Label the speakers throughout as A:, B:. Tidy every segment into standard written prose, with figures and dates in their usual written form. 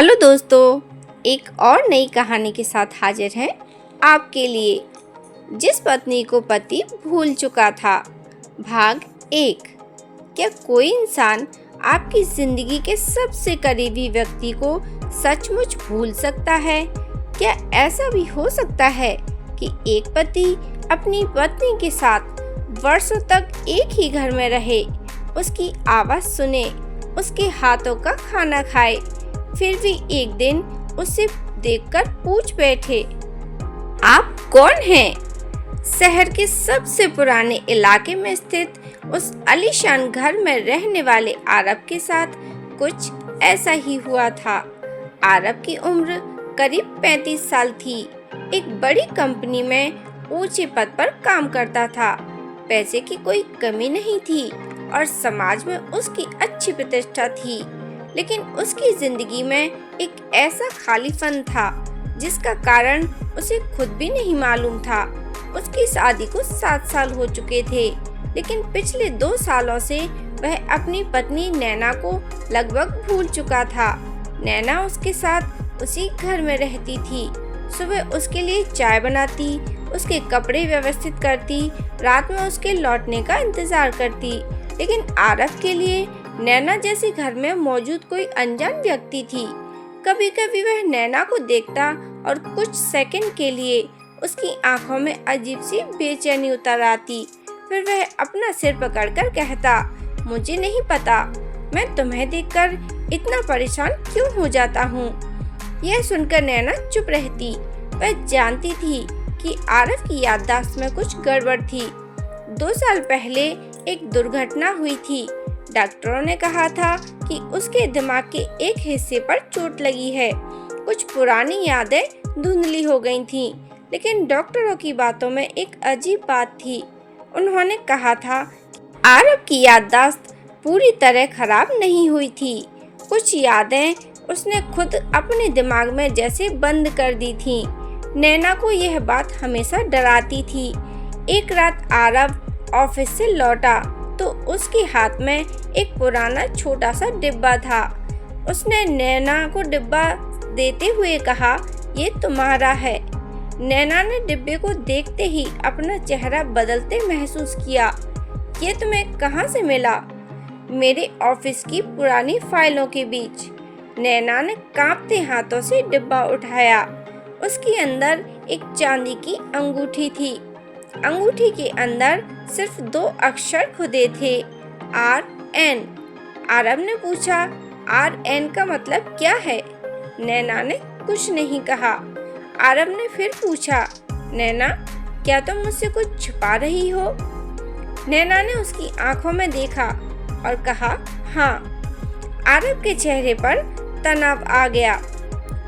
A: Hello दोस्तों, एक और नई कहानी के साथ हाजिर हैं आपके लिए। जिस पत्नी को पति भूल चुका था, भाग 1। क्या कोई इंसान आपकी जिंदगी के सबसे करीबी व्यक्ति को सचमुच भूल सकता है? क्या ऐसा भी हो सकता है कि एक पति अपनी पत्नी के साथ वर्षों तक एक ही घर में रहे, उसकी आवाज़ सुने, उसके हाथों का खाना खाए, फिर भी एक दिन उसे देखकर पूछ बैठे, आप कौन हैं? शहर के सबसे पुराने इलाके में स्थित उस आलीशान घर में रहने वाले आरब के साथ कुछ ऐसा ही हुआ था। आरब की उम्र करीब 35 साल थी। एक बड़ी कंपनी में ऊंचे पद पर काम करता था। पैसे की कोई कमी नहीं थी और समाज में उसकी अच्छी प्रतिष्ठा थी, लेकिन उसकी जिंदगी में एक ऐसा खालीपन था जिसका कारण उसे खुद भी नहीं मालूम था। उसकी शादी को 7 साल हो चुके थे, लेकिन पिछले 2 सालों से वह अपनी पत्नी नैना को लगभग भूल चुका था। नैना उसके साथ उसी घर में रहती थी। सुबह उसके लिए चाय बनाती, उसके कपड़े व्यवस्थित करती, रात में उसके लौटने का इंतजार करती। लेकिन आरब के लिए नैना जैसे घर में मौजूद कोई अनजान व्यक्ति थी। कभी कभी वह नैना को देखता और कुछ सेकंड के लिए उसकी आंखों में अजीब सी बेचैनी उतर आती। फिर वह अपना सिर पकड़कर कहता, मुझे नहीं पता मैं तुम्हें देखकर इतना परेशान क्यों हो जाता हूँ। यह सुनकर नैना चुप रहती। वह जानती थी कि आरब की याददाश्त में कुछ गड़बड़ थी। 2 साल पहले एक दुर्घटना हुई थी। डॉक्टरों ने कहा था कि उसके दिमाग के एक हिस्से पर चोट लगी है। कुछ पुरानी यादें धुंधली हो गई थीं, लेकिन डॉक्टरों की बातों में एक अजीब बात थी। उन्होंने कहा था आरब की याददाश्त पूरी तरह खराब नहीं हुई थी। कुछ यादें उसने खुद अपने दिमाग में जैसे बंद कर दी थीं। नैना को यह बात हमेशा डराती थी। एक रात आरब ऑफिस से लौटा तो उसके हाथ में एक पुराना छोटा सा डिब्बा था। उसने नैना को डिब्बा देते हुए कहा, ये तुम्हारा है। नैना ने डिब्बे को देखते ही अपना चेहरा बदलते महसूस किया। ये तुम्हें कहाँ से मिला? मेरे ऑफिस की पुरानी फाइलों के बीच। नैना ने कांपते हाथों से डिब्बा उठाया। उसके अंदर एक चांदी की अंगूठी थी। अंगूठी के अंदर सिर्फ 2 अक्षर खुदे थे, RN। आरब ने पूछा, RN का मतलब क्या है? नैना ने कुछ नहीं कहा। आरब ने फिर पूछा, नैना क्या तुम मुझसे कुछ छुपा रही हो? नैना ने उसकी आंखों में देखा और कहा, हाँ। आरब के चेहरे पर तनाव आ गया।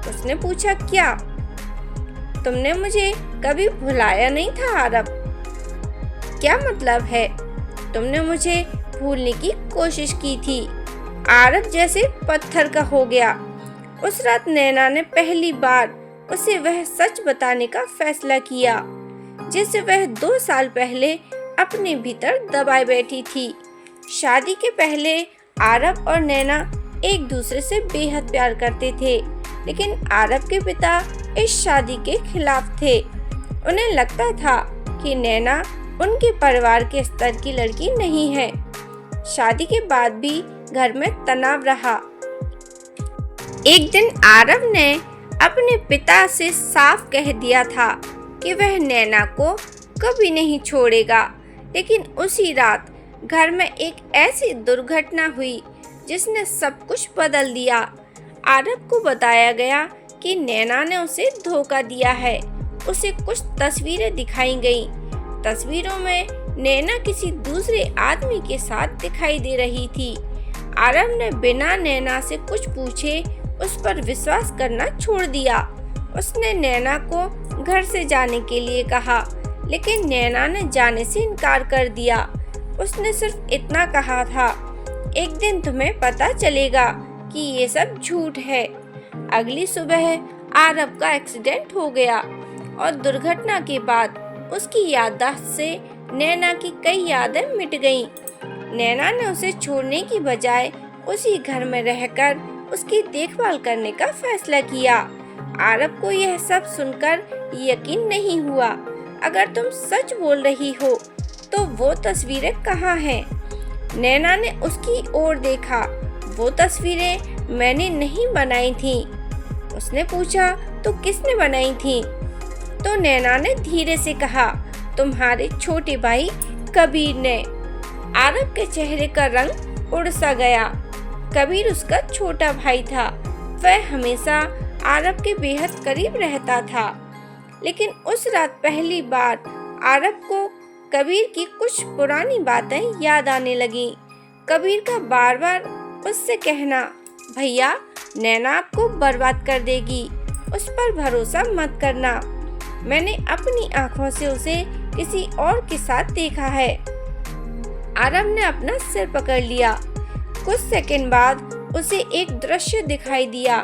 A: उसने पूछा, क्या तुमने मुझे कभी भुलाया नहीं था आरब? क्या मतलब है? तुमने मुझे भूलने की कोशिश की थी। आरब जैसे पत्थर का हो गया। उस रात नैना ने पहली बार उसे वह सच बताने का फैसला किया जिसे वह 2 साल पहले अपने भीतर दबाए बैठी थी। शादी के पहले आरब और नैना एक दूसरे से बेहद प्यार करते थे, लेकिन आरब के पिता इस शादी के खिलाफ थे। उन्हें लगता था कि नैना उनके परिवार के स्तर की लड़की नहीं है। शादी के बाद भी घर में तनाव रहा। एक दिन आरब ने अपने पिता से साफ कह दिया था कि वह नैना को कभी नहीं छोड़ेगा, लेकिन उसी रात घर में एक ऐसी दुर्घटना हुई जिसने सब कुछ बदल दिया। आरब को बताया गया कि नैना ने उसे धोखा दिया है। उसे कुछ तस्वीरें दिखाई गईं। तस्वीरों में नैना किसी दूसरे आदमी के साथ दिखाई दे रही थी। आरब ने बिना नैना से कुछ पूछे उस पर विश्वास करना छोड़ दिया। उसने नैना को घर से जाने के लिए कहा, लेकिन नैना ने जाने से इनकार कर दिया। उसने सिर्फ इतना कहा था, एक दिन तुम्हें पता चलेगा कि ये सब झूठ है। अगली सुबह आरब का एक्सीडेंट हो गया और दुर्घटना के बाद उसकी याददाश्त से नैना की कई यादें मिट गईं। नैना ने उसे छोड़ने की बजाय उसी घर में रहकर उसकी देखभाल करने का फैसला किया। आरब को यह सब सुनकर यकीन नहीं हुआ। अगर तुम सच बोल रही हो तो वो तस्वीरें कहाँ हैं? नैना ने उसकी ओर देखा। वो तस्वीरें मैंने नहीं बनाई थी। उसने पूछा, तो किसने बनाई थी? तो नैना ने धीरे से कहा, तुम्हारे छोटे भाई कबीर ने। आरब के चेहरे का रंग उड़ सा गया। कबीर उसका छोटा भाई था। वह हमेशा आरब के बेहद करीब रहता था। लेकिन उस रात पहली बार आरब को कबीर की कुछ पुरानी बातें याद आने लगी। कबीर का बार बार उससे कहना, भैया नैना आपको बर्बाद कर देगी, उस पर भरोसा मत करना। मैंने अपनी आंखों से उसे किसी और के साथ देखा है। आरब ने अपना सिर पकड़ लिया। कुछ सेकंड बाद उसे एक दृश्य दिखाई दिया।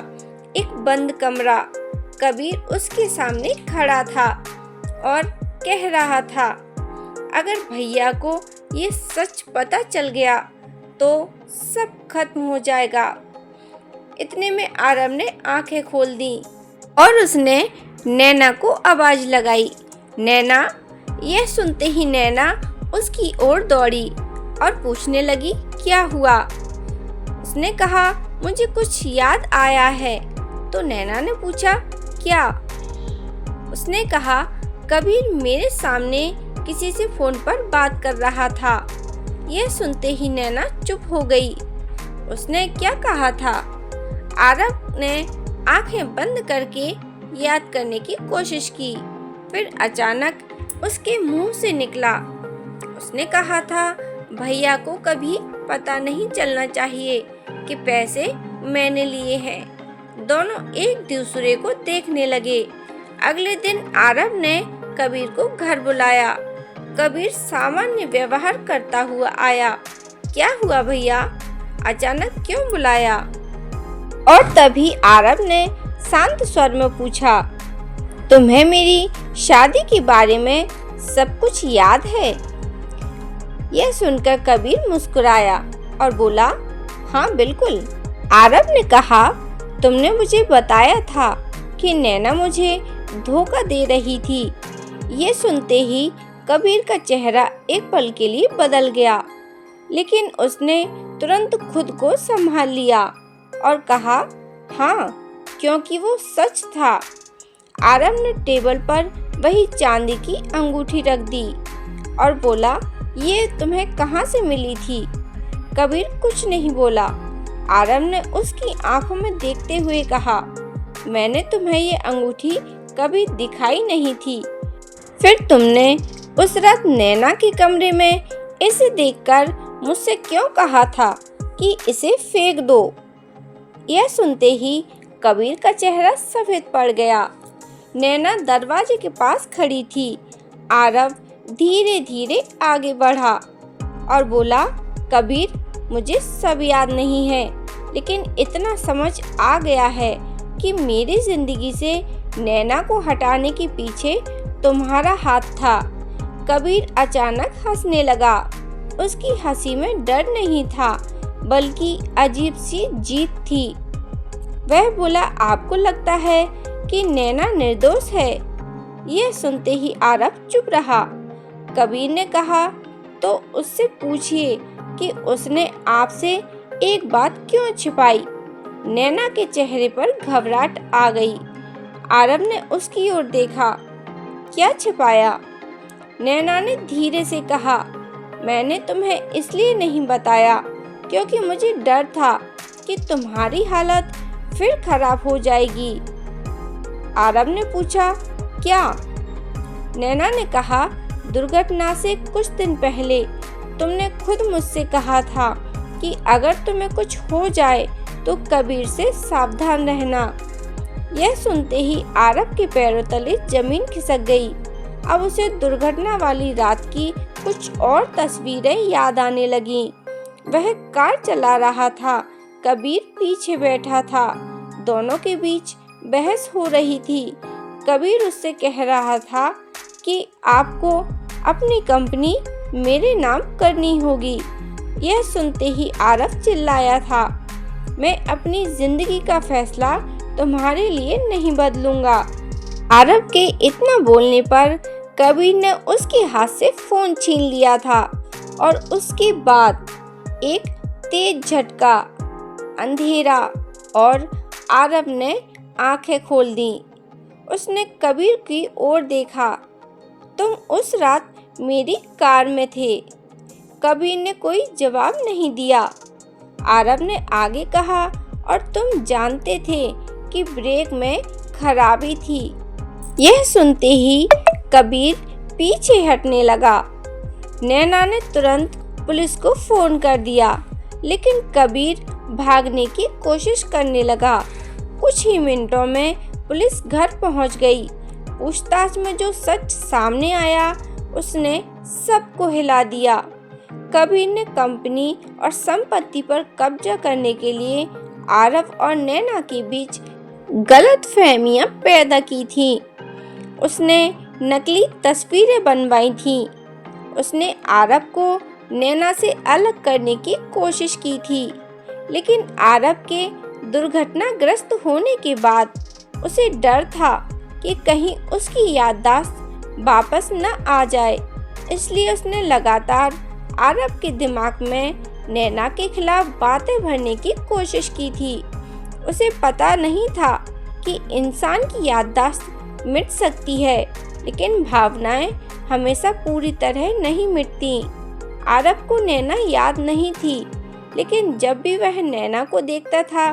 A: एक बंद कमरा। कबीर उसके सामने खड़ा था और कह रहा था, अगर भैया को ये सच पता चल गया तो सब खत्म हो जाएगा। इतने में आरब ने आंखें खोल दी और उसने नैना को आवाज लगाई। नैना। यह सुनते ही नैना उसकी ओर दौड़ी और पूछने लगी, क्या हुआ? उसने कहा, मुझे कुछ याद आया है। तो नैना ने पूछा, क्या? उसने कहा, कबीर मेरे सामने किसी से फोन पर बात कर रहा था। यह सुनते ही नैना चुप हो गई। उसने क्या कहा था? आरब ने आंखें बंद करके याद करने की कोशिश की। फिर अचानक उसके मुंह से निकला, उसने कहा था, भैया को कभी पता नहीं चलना चाहिए कि पैसे मैंने लिए हैं। दोनों एक दूसरे को देखने लगे। अगले दिन आरब ने कबीर को घर बुलाया। कबीर सामान्य व्यवहार करता हुआ आया। क्या हुआ भैया? अचानक क्यों बुलाया? और तभी आरब ने शांत स्वर में पूछा, तुम्हें मेरी शादी के बारे में सब कुछ याद है? यह सुनकर कबीर मुस्कुराया और बोला, हाँ बिल्कुल। आरब ने कहा, तुमने मुझे बताया था कि नैना मुझे धोखा दे रही थी। ये सुनते ही कबीर का चेहरा एक पल के लिए बदल गया, लेकिन उसने तुरंत खुद को संभाल लिया और कहा, हाँ, क्योंकि वो सच था। आरब ने टेबल पर वही चांदी की अंगूठी रख दी और बोला, ये तुम्हें कहाँ से मिली थी? कबीर कुछ नहीं बोला। आरब ने उसकी आंखों में देखते हुए कहा, मैंने तुम्हें ये अंगूठी कभी दिखाई नहीं थी। फिर तुमने उस रात नैना के कमरे में इसे देखकर मुझसे क्यों कहा था कि इसे फेंक दो? यह सुनते ही कबीर का चेहरा सफेद पड़ गया। नैना दरवाजे के पास खड़ी थी। आरब धीरे धीरे आगे बढ़ा और बोला, कबीर, मुझे सब याद नहीं है, लेकिन इतना समझ आ गया है कि मेरी जिंदगी से नैना को हटाने के पीछे तुम्हारा हाथ था। कबीर अचानक हंसने लगा। उसकी हंसी में डर नहीं था, बल्कि अजीब सी जीत थी। वह बोला, आपको लगता है कि नैना निर्दोष है? यह सुनते ही आरब चुप रहा। कबीर ने कहा, तो उससे पूछिए कि उसने आपसे एक बात क्यों छिपाई? नैना के चेहरे पर घबराहट आ गई। आरब ने उसकी ओर देखा। क्या छिपाया? नैना ने धीरे से कहा, मैंने तुम्हें इसलिए नहीं बताया क्योंकि मुझे डर था कि तुम्हारी हालत फिर खराब हो जाएगी। आरब ने पूछा, क्या? नैना ने कहा, दुर्घटना से कुछ दिन पहले तुमने खुद मुझसे कहा था कि अगर तुम्हें कुछ हो जाए तो कबीर से सावधान रहना। यह सुनते ही आरब के पैरों तले जमीन खिसक गई। अब उसे दुर्घटना वाली रात की कुछ और तस्वीरें याद आने लगीं। वह कार चला रहा था, कबीर पीछे बैठा था। दोनों के बीच बहस हो रही थी। कबीर उससे कह रहा था कि आपको अपनी कंपनी मेरे नाम करनी होगी। यह सुनते ही आरब चिल्लाया था, मैं अपनी जिंदगी का फैसला तुम्हारे लिए नहीं बदलूंगा। आरव के इतना बोलने पर कबीर ने उसके हाथ से फोन छीन लिया था और उसके बाद एक तेज झटका, अंधेरा और आरव ने आंखें खोल दी। उसने कबीर की ओर देखा। तुम उस रात मेरी कार में थे। कबीर ने कोई जवाब नहीं दिया। आरव ने आगे कहा, और तुम जानते थे कि ब्रेक में खराबी थी। यह सुनते ही कबीर पीछे हटने लगा। नैना ने तुरंत पुलिस को फोन कर दिया, लेकिन कबीर भागने की कोशिश करने लगा। कुछ ही मिनटों में पुलिस घर पहुंच गई। पूछताछ में जो सच सामने आया उसने सबको हिला दिया। कबीर ने कंपनी और संपत्ति पर कब्जा करने के लिए आरव और नैना के बीच गलतफहमियां पैदा की थी। उसने नकली तस्वीरें बनवाई थी। उसने आरव को नैना से अलग करने की कोशिश की थी, लेकिन आरव के दुर्घटनाग्रस्त होने के बाद उसे डर था कि कहीं उसकी याददाश्त वापस न आ जाए। इसलिए उसने लगातार आरव के दिमाग में नैना के खिलाफ बातें भरने की कोशिश की थी। उसे पता नहीं था कि इंसान की याददाश्त मिट सकती है, लेकिन भावनाएं हमेशा पूरी तरह नहीं मिटती। आरव को नैना याद नहीं थी, लेकिन जब भी वह नैना को देखता था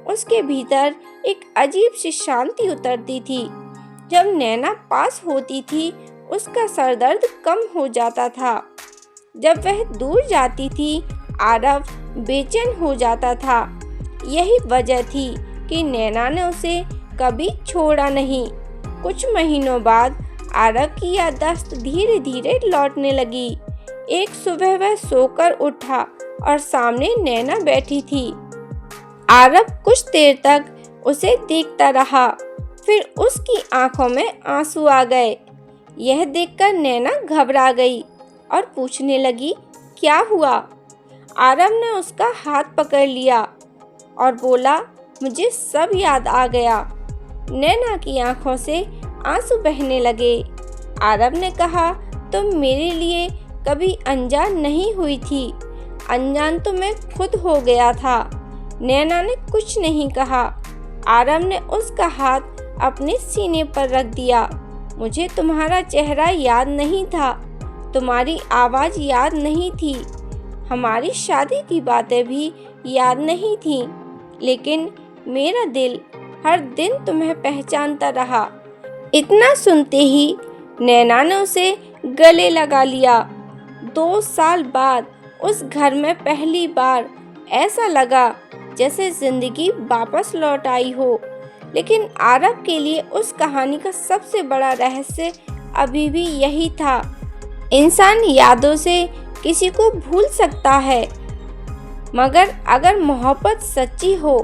A: उसके भीतर एक अजीब सी शांति उतरती थी। जब नैना पास होती थी उसका सरदर्द कम हो जाता था। जब वह दूर जाती थी आरव बेचैन हो जाता था। यही वजह थी कि नैना ने उसे कभी छोड़ा नहीं। कुछ महीनों बाद आरव की याददाश्त धीरे धीरे लौटने लगी। एक सुबह वह सोकर उठा और सामने नैना बैठी थी। आरव कुछ देर तक उसे देखता रहा, फिर उसकी आंखों में आंसू आ गए। यह देखकर नैना घबरा गई और पूछने लगी, क्या हुआ? आरव ने उसका हाथ पकड़ लिया और बोला, मुझे सब याद आ गया। नैना की आंखों से आंसू बहने लगे। आरव ने कहा, तुम मेरे लिए कभी अनजान नहीं हुई थी। अनजान तो मैं खुद हो गया था। नैना ने कुछ नहीं कहा। आरव ने उसका हाथ अपने सीने पर रख दिया। मुझे तुम्हारा चेहरा याद नहीं था, तुम्हारी आवाज़ याद नहीं थी, हमारी शादी की बातें भी याद नहीं थी, लेकिन मेरा दिल हर दिन तुम्हें पहचानता रहा। इतना सुनते ही नैना ने उसे गले लगा लिया। 2 साल बाद उस घर में पहली बार ऐसा लगा जैसे जिंदगी वापस लौट आई हो। लेकिन आरव के लिए उस कहानी का सबसे बड़ा रहस्य अभी भी यही था। इंसान यादों से किसी को भूल सकता है, मगर अगर मोहब्बत सच्ची हो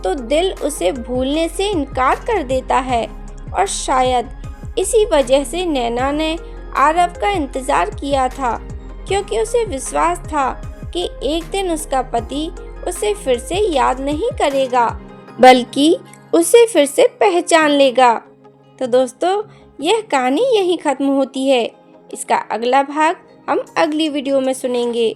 A: तो दिल उसे भूलने से इनकार कर देता है। और शायद इसी वजह से नैना ने आरव का इंतज़ार किया था, क्योंकि उसे विश्वास था कि एक दिन उसका पति उसे फिर से याद नहीं करेगा, बल्कि उसे फिर से पहचान लेगा। तो दोस्तों, यह कहानी यहीं ख़त्म होती है। इसका अगला भाग हम अगली वीडियो में सुनेंगे।